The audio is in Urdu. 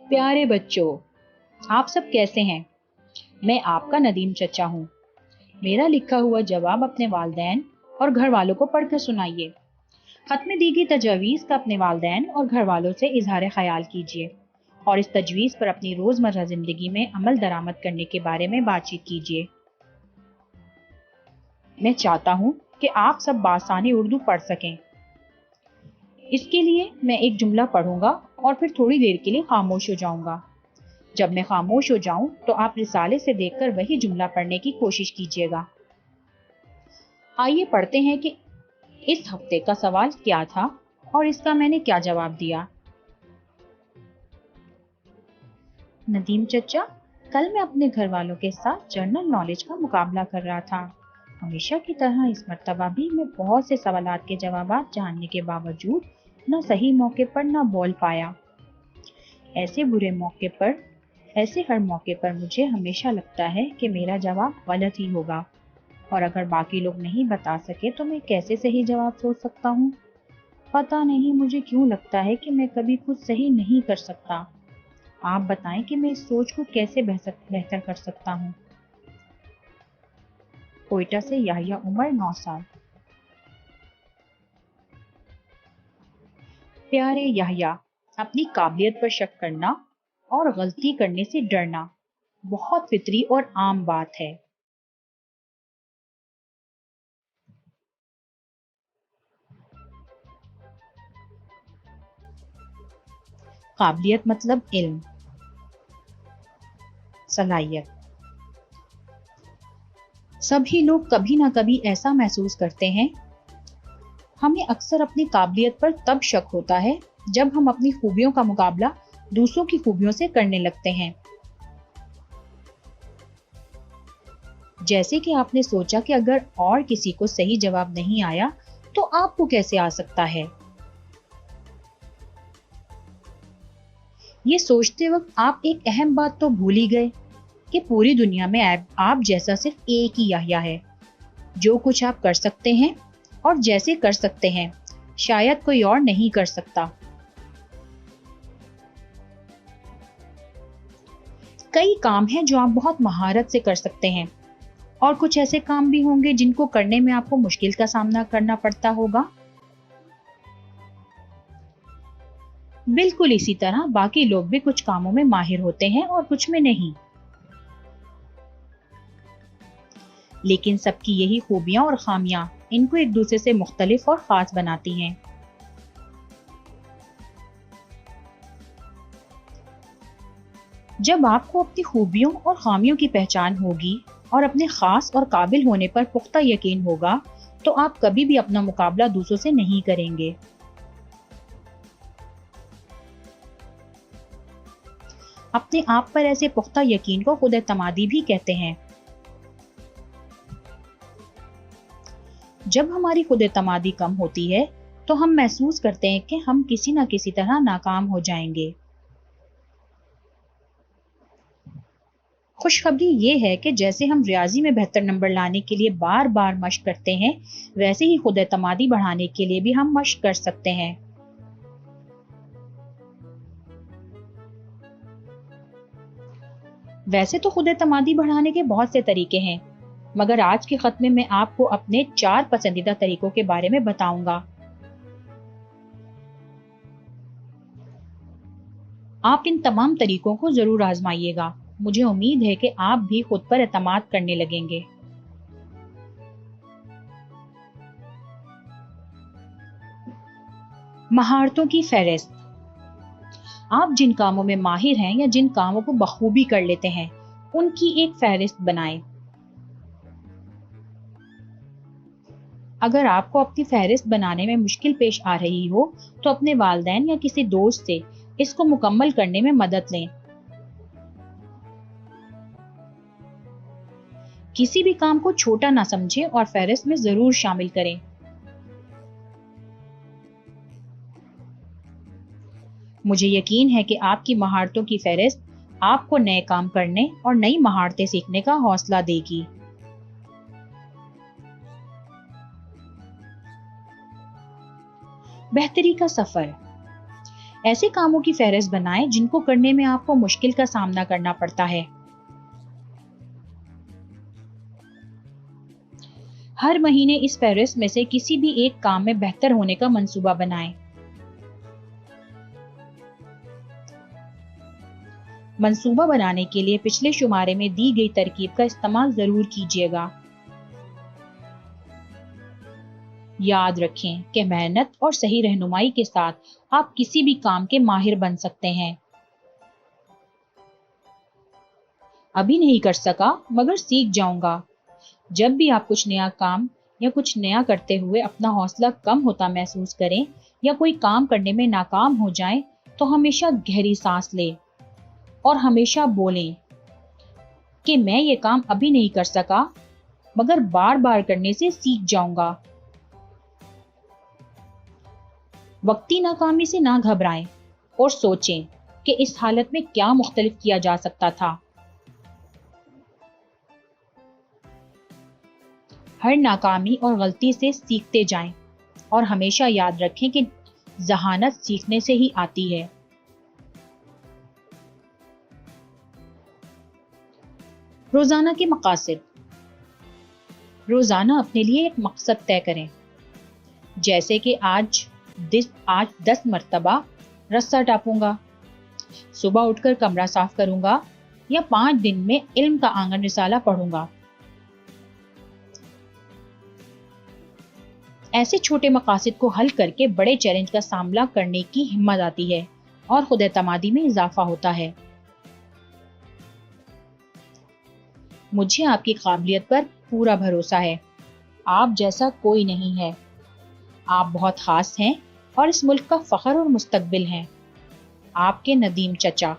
پیارے بچوں، آپ سب کیسے ہیں؟ میں آپ کا ندیم چچا ہوں۔ میرا لکھا ہوا جواب اپنے والدین اور گھر والوں کو پڑھ کر سنائیے۔ خط میں دی گئی تجاویز کا اپنے والدین اور گھر والوں سے اظہار خیال کیجیے اور اس تجویز پر اپنی روزمرہ زندگی میں عمل درآمد کرنے کے بارے میں بات چیت کیجیے۔ میں چاہتا ہوں کہ آپ سب بآسانی اردو پڑھ سکیں۔ اس کے لیے میں ایک جملہ پڑھوں گا اور پھر تھوڑی دیر کے لیے خاموش ہو جاؤں گا۔ جب میں خاموش ہو جاؤں تو آپ رسالے سے دیکھ کر وہی جملہ پڑھنے کی کوشش کیجیے گا۔ آئیے پڑھتے ہیں کہ اس ہفتے کا سوال کیا تھا اور اس کا میں نے کیا جواب دیا۔ ندیم چچا، کل میں اپنے گھر والوں کے ساتھ جنرل نالج کا مقابلہ کر رہا تھا۔ ہمیشہ کی طرح اس مرتبہ بھی میں بہت سے سوالات کے جوابات جاننے کے باوجود نہ صحیح موقع پر نہ بول پایا۔ ایسے ہر موقع پر مجھے ہمیشہ لگتا ہے کہ میرا جواب غلط ہی ہوگا، اور اگر باقی لوگ نہیں بتا سکے تو میں کیسے صحیح جواب سوچ سکتا ہوں؟ پتہ نہیں مجھے کیوں لگتا ہے کہ میں کبھی کچھ صحیح نہیں کر سکتا۔ آپ بتائیں کہ میں اس سوچ کو کیسے بہتر کر سکتا ہوں؟ کوئٹہ سے یحییٰ عمر، 9 سال۔ پیارے یحییٰ، اپنی قابلیت پر شک کرنا اور غلطی کرنے سے ڈرنا بہت فطری اور عام بات ہے۔ قابلیت مطلب علم، صلاحیت۔ سبھی لوگ کبھی نہ کبھی ایسا محسوس کرتے ہیں۔ ہمیں اکثر اپنی قابلیت پر تب شک ہوتا ہے جب ہم اپنی خوبیوں کا مقابلہ دوسروں کی خوبیوں سے کرنے لگتے ہیں۔ جیسے کہ آپ نے سوچا کہ اگر اور کسی کو صحیح جواب نہیں آیا تو آپ کو کیسے آ سکتا ہے؟ یہ سوچتے وقت آپ ایک اہم بات تو بھول ہی گئے کہ پوری دنیا میں آپ جیسا صرف ایک ہی یحییٰ ہے۔ جو کچھ آپ کر سکتے ہیں اور جیسے کر سکتے ہیں شاید کوئی اور نہیں کر سکتا۔ کئی کام ہیں جو آپ بہت مہارت سے کر سکتے ہیں، اور کچھ ایسے کام بھی ہوں گے جن کو کرنے میں آپ کو مشکل کا سامنا کرنا پڑتا ہوگا۔ بالکل اسی طرح باقی لوگ بھی کچھ کاموں میں ماہر ہوتے ہیں اور کچھ میں نہیں، لیکن سب کی یہی خوبیاں اور خامیاں ان کو ایک دوسرے سے مختلف اور خاص بناتی ہیں۔ جب آپ کو اپنی خوبیوں اور خامیوں کی پہچان ہوگی اور اپنے خاص اور قابل ہونے پر پختہ یقین ہوگا تو آپ کبھی بھی اپنا مقابلہ دوسروں سے نہیں کریں گے۔ اپنے آپ پر ایسے پختہ یقین کو خود اعتمادی بھی کہتے ہیں۔ جب ہماری خود اعتمادی کم ہوتی ہے تو ہم محسوس کرتے ہیں کہ ہم کسی نہ کسی طرح ناکام ہو جائیں گے۔ خوشخبری یہ ہے کہ جیسے ہم ریاضی میں بہتر نمبر لانے کے لیے بار بار مشق کرتے ہیں، ویسے ہی خود اعتمادی بڑھانے کے لیے بھی ہم مشق کر سکتے ہیں۔ ویسے تو خود اعتمادی بڑھانے کے بہت سے طریقے ہیں، مگر آج کے خط میں میں آپ کو اپنے 4 پسندیدہ طریقوں کے بارے میں بتاؤں گا۔ آپ ان تمام طریقوں کو ضرور آزمائیے گا۔ مجھے امید ہے کہ آپ بھی خود پر اعتماد کرنے لگیں گے۔ مہارتوں کی فہرست۔ آپ جن کاموں میں ماہر ہیں یا جن کاموں کو بخوبی کر لیتے ہیں ان کی ایک فہرست بنائیں۔ اگر آپ کو اپنی فہرست بنانے میں مشکل پیش آ رہی ہو تو اپنے والدین یا کسی دوست سے اس کو مکمل کرنے میں مدد لیں۔ کسی بھی کام کو چھوٹا نہ سمجھیں اور فہرست میں ضرور شامل کریں۔ مجھے یقین ہے کہ آپ کی مہارتوں کی فہرست آپ کو نئے کام کرنے اور نئی مہارتیں سیکھنے کا حوصلہ دے گی۔ بہتری کا سفر۔ ایسے کاموں کی فہرست بنائیں جن کو کرنے میں آپ کو مشکل کا سامنا کرنا پڑتا ہے۔ ہر مہینے اس فہرست میں سے کسی بھی ایک کام میں بہتر ہونے کا منصوبہ بنائیں۔ منصوبہ بنانے کے لیے پچھلے شمارے میں دی گئی ترکیب کا استعمال ضرور کیجیے گا۔ یاد رکھیں کہ محنت اور صحیح رہنمائی کے ساتھ آپ کسی بھی کام کے ماہر بن سکتے ہیں۔ ابھی نہیں کر سکا مگر سیکھ جاؤں گا۔ جب بھی آپ کچھ نیا کام یا کچھ نیا کرتے ہوئے اپنا حوصلہ کم ہوتا محسوس کریں یا کوئی کام کرنے میں ناکام ہو جائیں تو ہمیشہ گہری سانس لیں اور ہمیشہ بولیں کہ میں یہ کام ابھی نہیں کر سکا مگر بار بار کرنے سے سیکھ جاؤں گا۔ وقتی ناکامی سے نہ گھبرائیں اور سوچیں کہ اس حالت میں کیا مختلف کیا جا سکتا تھا۔ ہر ناکامی اور غلطی سے سیکھتے جائیں اور ہمیشہ یاد رکھیں کہ ذہانت سیکھنے سے ہی آتی ہے۔ روزانہ کے مقاصد۔ روزانہ اپنے لیے ایک مقصد طے کریں، جیسے کہ آج 10 مرتبہ رسہ ٹاپوں گا، صبح اٹھ کر کمرہ صاف کروں گا یا 5 دن میں علم کا آنگن رسالہ پڑھوں گا۔ ایسے چھوٹے مقاصد کو حل کر کے بڑے چیلنج کا سامنا کرنے کی ہمت آتی ہے اور خود اعتمادی میں اضافہ ہوتا ہے۔ مجھے آپ کی قابلیت پر پورا بھروسہ ہے۔ آپ جیسا کوئی نہیں ہے۔ آپ بہت خاص ہیں اور اس ملک کا فخر اور مستقبل ہیں۔ آپ کے ندیم چچا۔